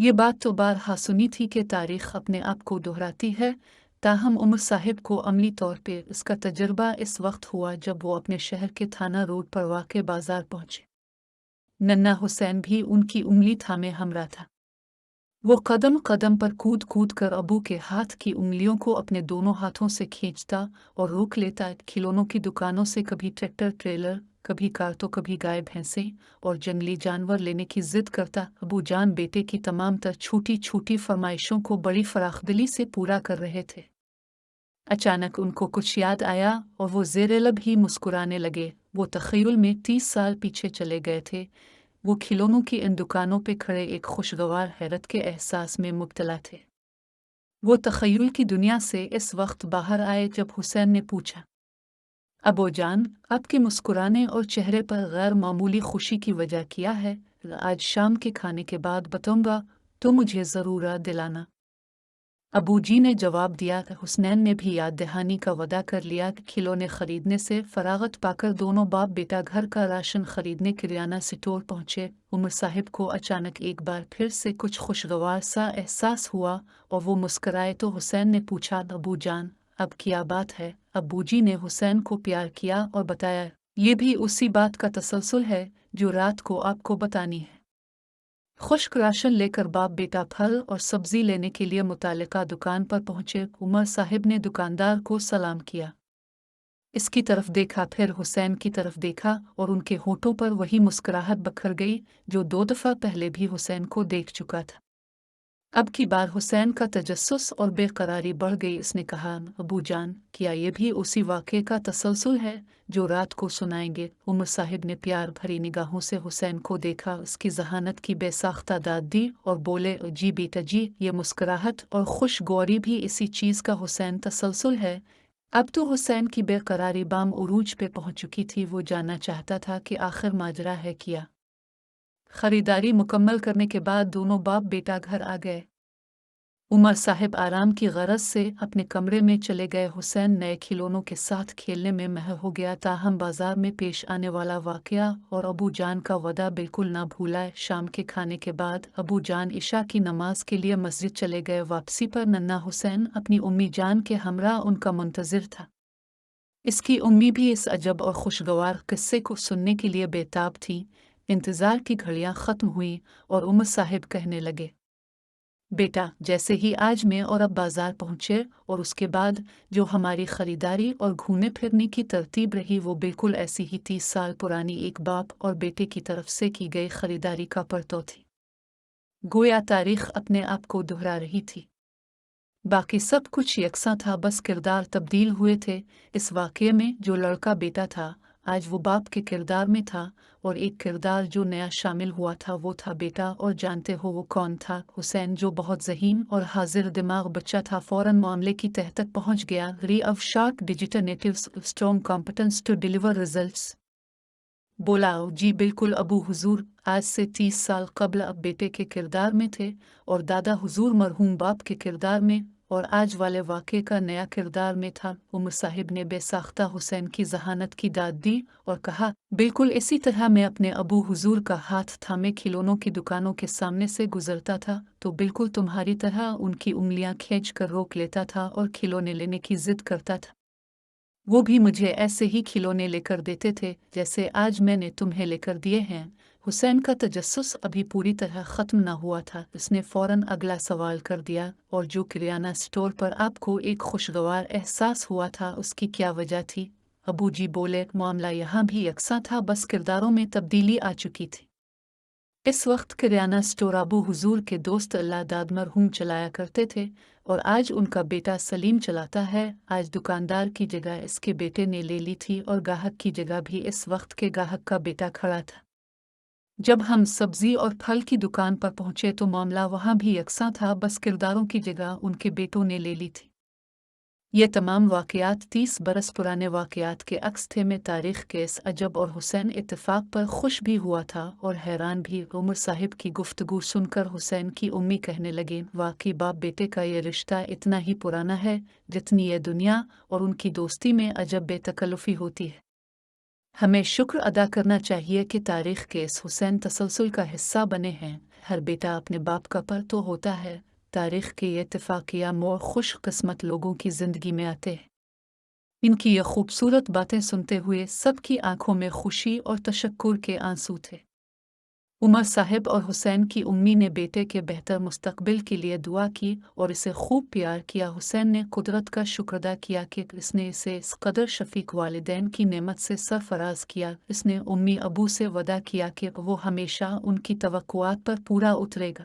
ये बात तो बारहा सुनी थी कि तारीख अपने आप को दोहराती है, ताहम उमर साहिब को अमली तौर पे इसका तजर्बा इस वक्त हुआ जब वो अपने शहर के थाना रोड पर वाक़े बाजार पहुंचे। नन्ना हुसैन भी उनकी उंगली थामे हमरा था। वो कदम कदम पर कूद कूद कर अबू के हाथ की उंगलियों को अपने दोनों हाथों से खींचता और रोक लेता। खिलौनों की दुकानों से कभी ट्रैक्टर ट्रेलर, कभी कार तो कभी गाय भैंसें और जंगली जानवर लेने की जिद करता। अबू जान बेटे की तमाम तर छोटी छोटी फरमाइशों को बड़ी फराखदिली से पूरा कर रहे थे। अचानक उनको कुछ याद आया और वो ज़ेर-ए-लब ही मुस्कुराने लगे। वो तख़य्युल में 30 साल पीछे चले गए थे। वो खिलौनों की इन दुकानों पे खड़े एक खुशगवार हैरत के एहसास में मुब्तला थे। वो तख़य्युल की दुनिया से इस वक्त बाहर आए जब हुसैन ने पूछा, अबू जान, आपके मुस्कुराने और चेहरे पर गैर मामूली खुशी की वजह क्या है? आज शाम के खाने के बाद बताऊंगा, तो मुझे ज़रूर याद दिलाना। अबू जी ने जवाब दिया। हुसनैन ने भी याद दहानी का वादा कर लिया कि खिलौने खरीदने से फरागत पाकर दोनों बाप बेटा घर का राशन खरीदने किराना स्टोर पहुंचे। उमर साहिब को अचानक एक बार फिर से कुछ खुशगवार सा एहसास हुआ और वो मुस्कराए तो हुसैन ने पूछा, अबू जान, अब क्या बात है? अबू जी ने हुसैन को प्यार किया और बताया, ये भी उसी बात का तसलसल है जो रात को आपको बतानी है। खुश्क राशन लेकर बाप बेटा फल और सब्जी लेने के लिए मुतालिका दुकान पर पहुंचे। उमर साहिब ने दुकानदार को सलाम किया, इसकी तरफ देखा, फिर हुसैन की तरफ देखा और उनके होठों पर वही मुस्कुराहट बखर गई जो 2 दफ़ा पहले भी हुसैन को देख चुका था। अब की बार हुसैन का तजस्सुस और बेकरारी बढ़ गई। उसने कहा, अबू जान, क्या ये भी उसी वाक़े का तसलसल है जो रात को सुनाएंगे? उमर साहिब ने प्यार भरी निगाहों से हुसैन को देखा, उसकी जहानत की बेसाख्ता दाद दी और बोले, जी बेटा जी, ये मुस्कुराहट और खुशगवारी भी इसी चीज़ का हुसैन तसलसल है। अब तो हुसैन की बेकरारी बाम उरूज पे पहुंच चुकी थी। वो जानना चाहता था कि आखिर माजरा है क्या। खरीदारी मुकम्मल करने के बाद दोनों बाप बेटा घर आ गए। उमर साहिब आराम की गरज से अपने कमरे में चले गए। हुसैन नए खिलौनों के साथ खेलने में महर हो गया। ताहम बाजार में पेश आने वाला वाकया और अबू जान का वदा बिल्कुल ना भूला। शाम के खाने के बाद अबू जान इशा की नमाज के लिए मस्जिद चले गए। वापसी पर नन्ना हुसैन अपनी उम्मी जान के हमरा उनका मुंतजिर था। इसकी उम्मी भी इस अजब और खुशगवार किस्से को सुनने के लिए बेताब थी। इंतज़ार की घड़ियां ख़त्म हुई और उमर साहिब कहने लगे, बेटा, जैसे ही आज मैं और अब बाजार पहुंचे और उसके बाद जो हमारी खरीदारी और घूमने फिरने की तरतीब रही, वो बिल्कुल ऐसी ही 30 साल पुरानी एक बाप और बेटे की तरफ से की गई खरीदारी का परतो थी। गोया तारीख अपने आप को दोहरा रही थी। बाकी सब कुछ यकसा था, बस किरदार तब्दील हुए थे। इस वाक़ये में जो लड़का बेटा था, आज वो बाप के किरदार में था और एक किरदार जो नया शामिल हुआ था वो था बेटा। और जानते हो वो कौन था? हुसैन, जो बहुत ज़हीन और हाजिर दिमाग बच्चा था, फ़ौरन मामले की तह तक पहुंच गया। री of shark digital natives strong competence to deliver results. बोला, जी बिल्कुल अबू हुजूर, आज से 30 साल कबल अब बेटे के किरदार में थे और दादा हुजूर मरहूम बाप के किरदार में और आज वाले वाक़े का नया किरदार में था। उमर साहिब ने बेसाख्ता हुसैन की जहानत की दाद दी और कहा, बिल्कुल इसी तरह मैं अपने अबू हुजूर का हाथ थामे खिलौनों की दुकानों के सामने से गुजरता था तो बिल्कुल तुम्हारी तरह उनकी उंगलियां खींच कर रोक लेता था और खिलौने लेने की जिद करता था। वो भी मुझे ऐसे ही खिलौने लेकर देते थे जैसे आज मैंने तुम्हें लेकर दिए हैं। हुसैन का तजस्सुस अभी पूरी तरह ख़त्म न हुआ था। उसने फ़ौरन अगला सवाल कर दिया, और जो किराना स्टोर पर आपको एक खुशगवार एहसास हुआ था उसकी क्या वजह थी? अबू जी बोले, मामला यहाँ भी यकसा था, बस किरदारों में तब्दीली आ चुकी थी। इस वक्त किराना स्टोर अबू हुजूर के दोस्त अल्लाह दाद मरहूम चलाया करते थे और आज उनका बेटा सलीम चलाता है। आज दुकानदार की जगह इसके बेटे ने ले ली थी और गाहक की जगह भी इस वक्त के गाहक का बेटा खड़ा था। जब हम सब्जी और फल की दुकान पर पहुंचे तो मामला वहां भी यकसा था, बस किरदारों की जगह उनके बेटों ने ले ली थी। ये तमाम वाक़यात 30 बरस पुराने वाक़यात के अक्स थे। में तारीख़ के इस अजब और हुसैन इत्तेफाक पर खुश भी हुआ था और हैरान भी। उमर साहिब की गुफ्तगू सुनकर हुसैन की उम्मी कहने लगी, वाकई बाप बेटे का ये रिश्ता इतना ही पुराना है जितनी ये दुनिया और उनकी दोस्ती में अजब बेतकल्लुफ़ी होती है। हमें शुक्र अदा करना चाहिए कि तारीख़ के इस हुसैन तसलसल का हिस्सा बने हैं। ہر بیٹا اپنے باپ کا پر تو ہوتا ہے۔ تاریخ کے یہ اتفاقیہ موڑ خوش قسمت لوگوں کی زندگی میں آتے ہیں۔ ان کی یہ خوبصورت باتیں سنتے ہوئے سب کی آنکھوں میں خوشی اور تشکر کے آنسو تھے۔ عمر صاحب اور حسین کی امی نے بیٹے کے بہتر مستقبل کے لیے دعا کی اور اسے خوب پیار کیا۔ حسین نے قدرت کا شکر ادا کیا کہ اس نے اسے اس قدر شفیق والدین کی نعمت سے سرفراز کیا۔ اس نے امی ابو سے وعدہ کیا کہ وہ ہمیشہ ان کی توقعات پر پورا اترے گا۔